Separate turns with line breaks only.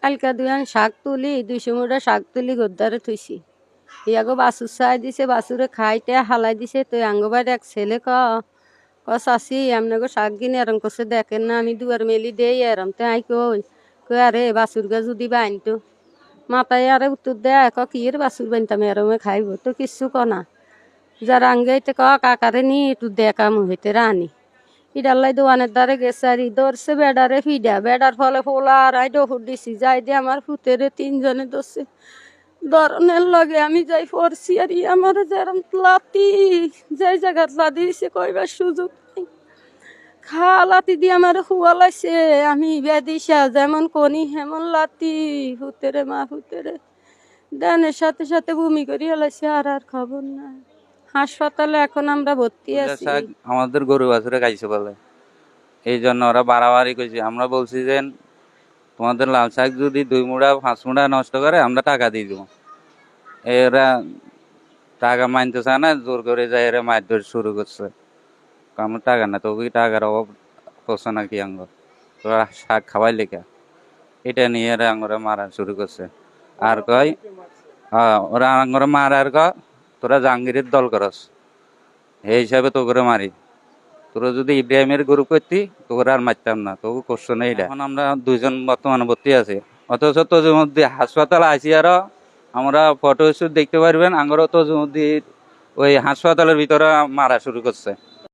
কালকা দুয়ান শাক তুলি 200 মুঠা শাক তুলি গোদ্দারে থুইছি ইয়াগো বাসুর চাই দিছে বাসুরে খাইতে হালাই দিছে তো আঙ্গবাড়ি এক ছেলে চাষি আপনাকে শাক কিনে এরম করছে দেখেন না আমি দুয়ার মেলি দেই এরম তো আই কই আরে বাসুর গা যদি বাইনতো মাথায় আরে উত্তর দেয় কি এর বাসুর বানতাম এরমে খাইব তো কিচ্ছু কনা যারা আঙ্গাইতে কাকারে নি একটু দেখাম হইতে রানি ইডাল্লাই দোয়ানের দ্বারে গেছে আর ধরছে বেডারে ফিডা বেডার ফলে ফোলা আর আই ডহর দিছি যাই দিয়ে আমার ফুতেরে 3 জনে ধরছে ধরনের লগে আমি যাই পড়ছি আর আমার যেরম লাতি যাই জায়গা লাদি দিছে কইবার সুযোগ নেই লাতি দিয়ে আমার হুয়ালাইছে আমি বেদিসা যেমন কনি হেমন লাতি ফুতেরে মা ফুতেরে দানের সাথে সাথে ভূমি করি হলাইছে আর খবর নাই হাসপাতালে এখন আমরা ভর্তি আছি
আমাদের গরু বাছুরে খাইছে বলে এই জন্য ওরা বাড়াবাড়ি করেছে আমরা বলছি যে তোমাদের লাল শাক যদি 2 মুঠা 5 মুঠা নষ্ট করে আমরা টাকা দিয়ে দেবো এরা টাকা মানতে চায় না জোর করে যায় এরা মারধর শুরু করছে আমার টাকা না তবে টাকার অভাব করছে নাকি আঙ্গ তোরা শাক খাওয়াই লেখা এটা নিয়ে এরা আঙ্গরা মারা শুরু করছে আর কয় ওরা আঙ্গরা মারার তোরা জাহাঙ্গীরের দল করস এই হিসাবে তো করে মারি তোরা যদি ইব্রাহিমের গরু করতি তোকে আর মারতাম না তোকে করছো না এটা এখন আমরা 2 জন বর্তমানে ভর্তি আছি অথচ তোর মধ্যে হাসপাতাল আছি আরো আমরা ফটো দেখতে পারবেন আঙ্গরও তো ওই হাসপাতালের ভিতরে মারা শুরু করছে।